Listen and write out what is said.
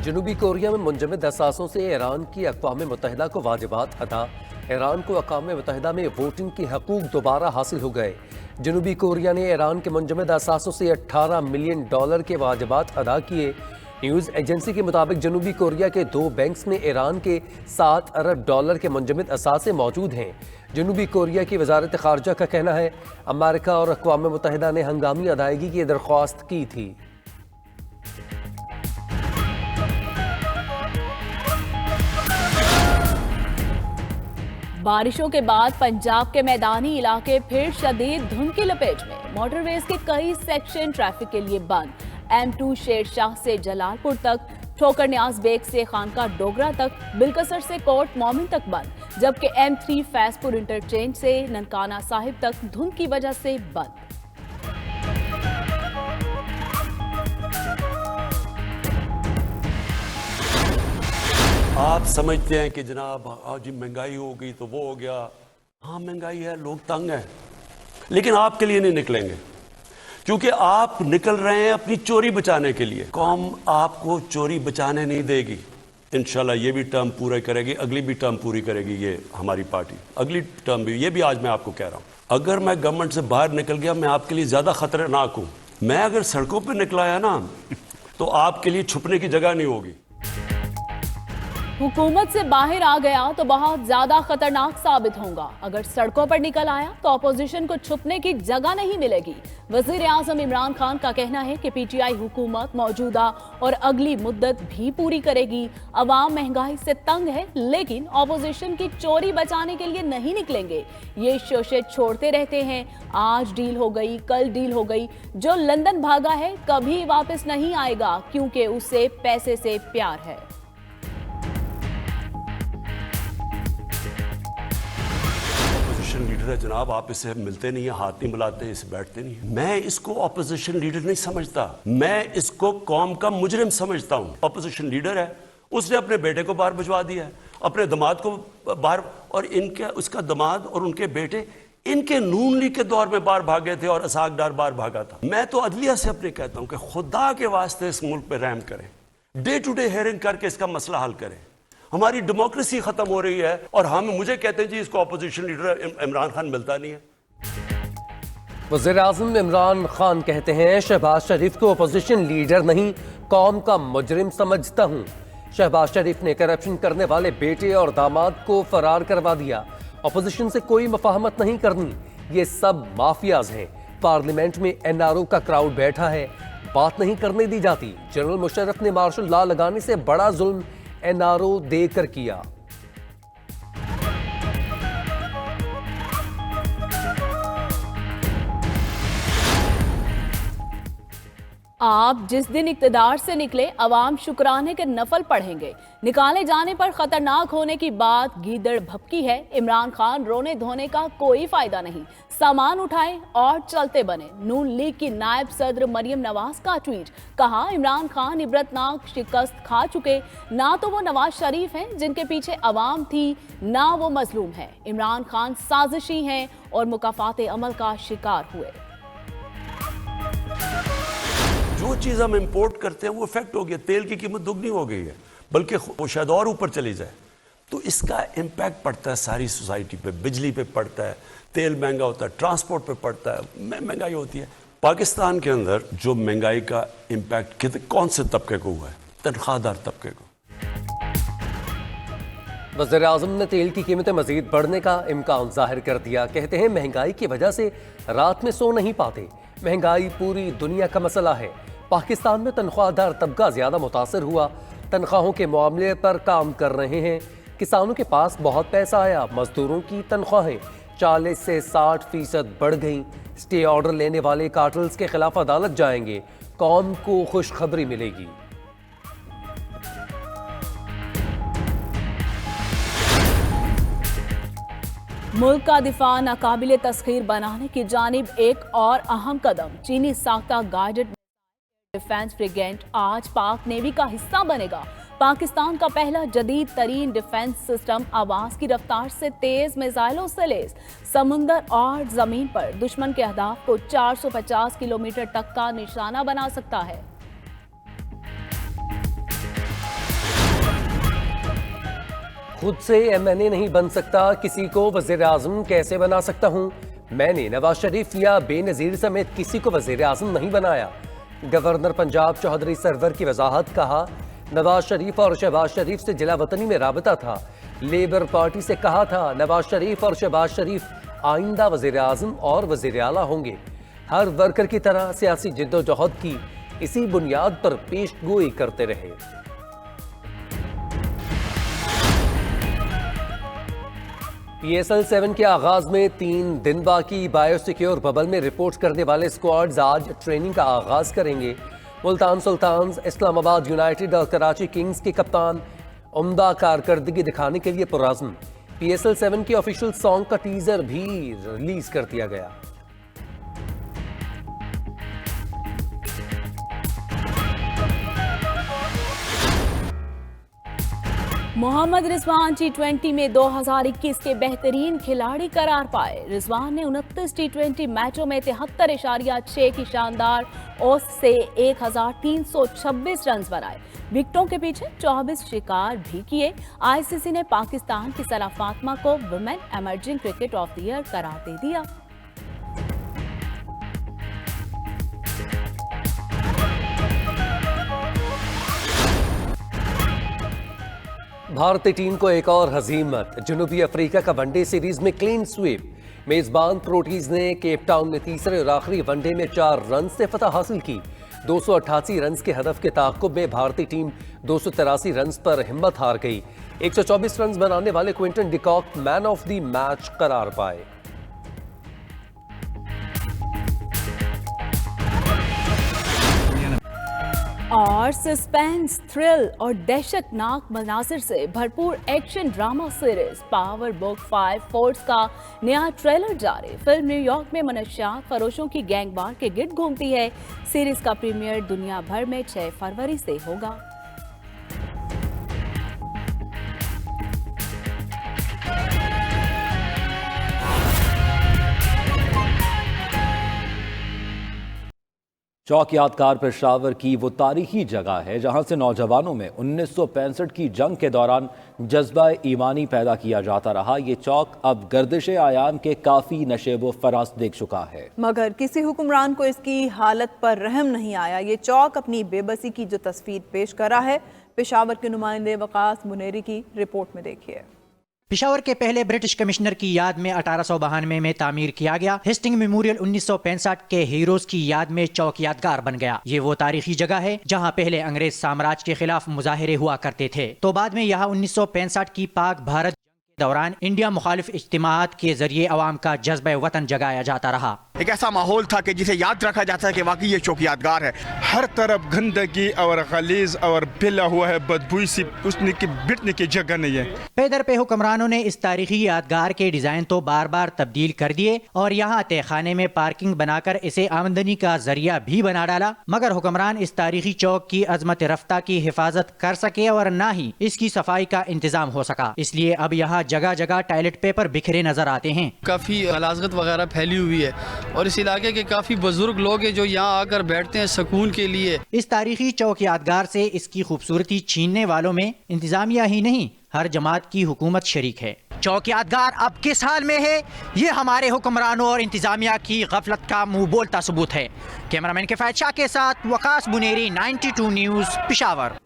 جنوبی کوریا میں منجمد اثاثوں سے ایران کی اقوام متحدہ کو واجبات ادا۔ ایران کو اقوام متحدہ میں ووٹنگ کے حقوق دوبارہ حاصل ہو گئے۔ جنوبی کوریا نے ایران کے منجمد اثاثوں سے $18 ملین کے واجبات ادا کیے۔ نیوز ایجنسی کے مطابق جنوبی کوریا کے 2 بینکس میں ایران کے $7 ارب کے منجمد اثاثے موجود ہیں۔ جنوبی کوریا کی وزارت خارجہ کا کہنا ہے امریکہ اور اقوام متحدہ نے ہنگامی ادائیگی کی درخواست کی تھی۔ بارشوں کے بعد پنجاب کے میدانی علاقے پھر شدید دھند کی لپیٹ میں۔ موٹر ویز کے کئی سیکشن ٹریفک کے لیے بند۔ M2 شیر شاہ سے جلال پور تک، ٹھوکر نیاز بیگ سے خانقاہ ڈوگرہ تک، بلکسر سے کوٹ مومن تک بند، جبکہ M3 فیض پور انٹرچینج سے ننکانہ صاحب تک دھند کی وجہ سے بند۔ آپ سمجھتے ہیں کہ جناب آج مہنگائی ہو گئی تو وہ ہو گیا۔ ہاں مہنگائی ہے، لوگ تنگ ہیں، لیکن آپ کے لیے نہیں نکلیں گے، کیونکہ آپ نکل رہے ہیں اپنی چوری بچانے کے لیے۔ قوم آپ کو چوری بچانے نہیں دے گی۔ انشاءاللہ یہ بھی ٹرم پورا کرے گی، اگلی بھی ٹرم پوری کرے گی یہ ہماری پارٹی، اگلی ٹرم بھی۔ یہ بھی آج میں آپ کو کہہ رہا ہوں، اگر میں گورنمنٹ سے باہر نکل گیا میں آپ کے لیے زیادہ خطرناک ہوں۔ میں اگر سڑکوں پہ نکلا ہے نا تو آپ کے لیے چھپنے کی جگہ نہیں ہوگی۔ حکومت سے باہر آ گیا تو بہت زیادہ خطرناک ثابت ہوگا۔ اگر سڑکوں پر نکل آیا تو اپوزیشن کو چھپنے کی جگہ نہیں ملے گی۔ وزیر اعظم عمران خان کا کہنا ہے کہ PTI حکومت موجودہ اور اگلی مدت بھی پوری کرے گی۔ عوام مہنگائی سے تنگ ہے، لیکن اپوزیشن کی چوری بچانے کے لیے نہیں نکلیں گے۔ یہ شوشے چھوڑتے رہتے ہیں، آج ڈیل ہو گئی، کل ڈیل ہو گئی۔ جو لندن بھاگا ہے کبھی واپس نہیں آئے گا، کیونکہ اسے پیسے سے پیار ہے۔ لیڈر ہے جناب، آپ اسے ملتے نہیں ہیں، ہاتھ نہیں ملاتے، اسے بیٹھتے نہیں ہیں۔ میں اس کو اپوزیشن لیڈر نہیں سمجھتا، میں اس کو قوم کا مجرم سمجھتا ہوں۔ اپوزیشن لیڈر ہے، اس نے اپنے بیٹے کو باہر بھجوا دیا ہے، اپنے دماد کو باہر، اور اس کا دماد اور ان کے بیٹے ان کے نون لیگ کے دور میں باہر بھاگے تھے اور اسحاق ڈار باہر بھاگا تھا۔ میں تو عدلیہ سے اپنے کہتا ہوں کہ خدا کے واسطے اس ملک پہ رحم کریں، ڈے ٹو ڈے ہیئرنگ کر کے اس کا مسئلہ حل کریں۔ ہماری ڈیموکریسی ختم ہو رہی ہے اور مجھے کہتے ہیں جی اس کو اپوزیشن لیڈر عمران خان ملتا نہیں ہے۔ وزیر اعظم عمران خان کہتے ہیں شہباز شریف کو اپوزیشن لیڈر نہیں قوم کا مجرم سمجھتا ہوں۔ شہباز شریف نے کرپشن کرنے والے بیٹے اور داماد کو فرار کروا دیا۔ اپوزیشن سے کوئی مفاہمت نہیں کرنی، یہ سب مافیاز ہیں۔ پارلیمنٹ میں NRO کا کراؤڈ بیٹھا ہے، بات نہیں کرنے دی جاتی۔ جنرل مشرف نے مارشل لا لگانے سے بڑا ظلم NRO دے کر کیا۔ آپ جس دن اقتدار سے نکلے عوام شکرانے کے نفل پڑھیں گے۔ نکالے جانے پر خطرناک ہونے کی بات گیدڑ بھپکی ہے۔ عمران خان رونے دھونے کا کوئی فائدہ نہیں، سامان اٹھائیں اور چلتے بنے۔ نون لیگ کی نائب صدر مریم نواز کا ٹویٹ، کہا عمران خان عبرتناک شکست کھا چکے، نہ تو وہ نواز شریف ہیں جن کے پیچھے عوام تھی، نہ وہ مظلوم ہے۔ عمران خان سازشی ہیں اور مکافات عمل کا شکار ہوئے۔ جو چیز ہم امپورٹ کرتے ہیں وہ افیکٹ ہو گیا، تیل کی قیمت دگنی ہو گئی ہے، بلکہ وہ شاید اور اوپر چلی جائے، تو اس کا امپیکٹ پڑتا ہے ساری سوسائٹی پہ۔ بجلی پہ پڑتا ہے، تیل مہنگا ہوتا ہے، ٹرانسپورٹ پہ پڑتا ہے، مہنگائی ہوتی ہے۔ پاکستان کے اندر جو مہنگائی کا امپیکٹ کون سے طبقے کو ہوا ہے؟ تنخواہ دار طبقے کو۔ وزیر اعظم نے تیل کی قیمتیں مزید بڑھنے کا امکان ظاہر کر دیا۔ کہتے ہیں مہنگائی کی وجہ سے رات میں سو نہیں پاتے۔ مہنگائی پوری دنیا کا مسئلہ ہے، پاکستان میں تنخواہ دار طبقہ زیادہ متاثر ہوا۔ تنخواہوں کے معاملے پر کام کر رہے ہیں، کسانوں کے پاس بہت پیسہ آیا، مزدوروں کی تنخواہیں 40 سے 60% بڑھ گئیں۔ سٹے آرڈر لینے والے کارٹلز کے خلاف عدالت جائیں گے، قوم کو خوشخبری ملے گی۔ ملک کا دفاع ناقابل تسخیر بنانے کی جانب ایک اور اہم قدم، چینی ساختہ گائیڈڈ ڈیفنس فریگیٹ آج پاک نیوی کا حصہ بنے گا۔ پاکستان کا پہلا جدید ترین ڈیفنس سسٹم آواز کی رفتار سے تیز میزائلوں سے لیس، سمندر اور زمین پر دشمن کے اہداف کو 450 کلومیٹر تک کا نشانہ بنا سکتا ہے۔ خود سے MNA نہیں بن سکتا، کسی کو وزیر اعظم کیسے بنا سکتا ہوں؟ میں نے نواز شریف یا بے نظیر سمیت کسی کو وزیر اعظم نہیں بنایا۔ گورنر پنجاب چودھری سرور کی وضاحت، کہا نواز شریف اور شہباز شریف سے جلا وطنی میں رابطہ تھا، لیبر پارٹی سے کہا تھا نواز شریف اور شہباز شریف آئندہ وزیر اعظم اور وزیر اعلیٰ ہوں گے، ہر ورکر کی طرح سیاسی جد و جہد کی اسی بنیاد پر پیش گوئی کرتے رہے۔ PSL 7 کے آغاز میں 3 دن باقی، بایو سیکیور ببل میں رپورٹ کرنے والے سکواڈز آج ٹریننگ کا آغاز کریں گے۔ ملتان سلطانز، اسلام آباد یونائیٹڈ اور کراچی کنگز کے کپتان عمدہ کارکردگی دکھانے کے لیے پرعزم۔ PSL 7 کے آفیشیل سانگ کا ٹیزر بھی ریلیز کر دیا گیا۔ محمد رضوان T20 میں 2021 کے بہترین کھلاڑی قرار پائے۔ رضوان نے 29 T20 میچوں میں 73.6 کی شاندار اوسط سے 1326 رنز بنائے، وکٹوں کے پیچھے 24 شکار بھی کیے۔ ICC نے پاکستان کی ثنا فاطمہ کو women emerging cricket of the year قرار دے دیا۔ بھارتی ٹیم کو ایک اور ہزیمت، جنوبی افریقہ کا ون ڈے سیریز میں کلین سویپ۔ میزبان پروٹیز نے کیپ ٹاؤن میں تیسرے اور آخری ون ڈے میں 4 رنز سے فتح حاصل کی۔ 288 رنز کے ہدف کے تعاقب میں بھارتی ٹیم 283 رنز پر ہمت ہار گئی۔ 124 رنز بنانے والے Quinton de Kock man of the match قرار پائے۔ اور سسپینس، تھرل اور دہشت ناک مناظر سے بھرپور ایکشن ڈرامہ سیریز پاور بک 5 فورس کا نیا ٹریلر جاری۔ فلم نیو یارک میں منشیات فروشوں کی گینگ وار کے گرد گھومتی ہے۔ سیریز کا پریمیئر دنیا بھر میں 6 فروری سے ہوگا۔ چوک یادگار پشاور کی وہ تاریخی جگہ ہے جہاں سے نوجوانوں میں 1965 کی جنگ کے دوران جذبہ ایمانی پیدا کیا جاتا رہا۔ یہ چوک اب گردش اعیان کے کافی نشیب و فراز دیکھ چکا ہے، مگر کسی حکمران کو اس کی حالت پر رحم نہیں آیا۔ یہ چوک اپنی بے بسی کی جو تصویر پیش کر رہا ہے، پشاور کے نمائندے وقاص منیری کی رپورٹ میں دیکھیے۔ پشاور کے پہلے برٹش کمشنر کی یاد میں 1892 میں تعمیر کیا گیا ہیسٹنگ میموریل 1965 کے ہیروز کی یاد میں چوک یادگار بن گیا۔ یہ وہ تاریخی جگہ ہے جہاں پہلے انگریز سامراج کے خلاف مظاہرے ہوا کرتے تھے، تو بعد میں یہاں 1965 کی پاک بھارت کے دوران انڈیا مخالف اجتماعات کے ذریعے عوام کا جذبہ وطن جگایا جاتا رہا۔ ایک ایسا ماحول تھا کہ جسے یاد رکھا جاتا ہے کہ واقعی یہ چوک یادگار ہے۔ ہر طرف گندگی اور غلیظ اور پھیلا ہوا ہے، بدبوئی سی اٹھنے کی بیٹھنے کی جگہ نہیں ہے۔ پے در پہ حکمرانوں نے اس تاریخی یادگار کے ڈیزائن تو بار بار تبدیل کر دیے اور یہاں تہ خانے میں پارکنگ بنا کر اسے آمدنی کا ذریعہ بھی بنا ڈالا، مگر حکمران اس تاریخی چوک کی عظمت رفتہ کی حفاظت کر سکے اور نہ ہی اس کی صفائی کا انتظام ہو سکا۔ اس لیے اب یہاں جگہ جگہ ٹوائلٹ پیپر بکھرے نظر آتے ہیں۔ کافی ملازمت وغیرہ پھیلی ہوئی ہے اور اس علاقے کے کافی بزرگ لوگ ہیں جو یہاں آ کر بیٹھتے ہیں سکون کے لیے۔ اس تاریخی چوک یادگار سے اس کی خوبصورتی چھیننے والوں میں انتظامیہ ہی نہیں، ہر جماعت کی حکومت شریک ہے۔ چوک یادگار اب کس حال میں ہے، یہ ہمارے حکمرانوں اور انتظامیہ کی غفلت کا منہ بولتا ثبوت ہے۔ کیمرہ مین کفایت شاہ کے ساتھ وقاص منیری، 92 نیوز، پشاور۔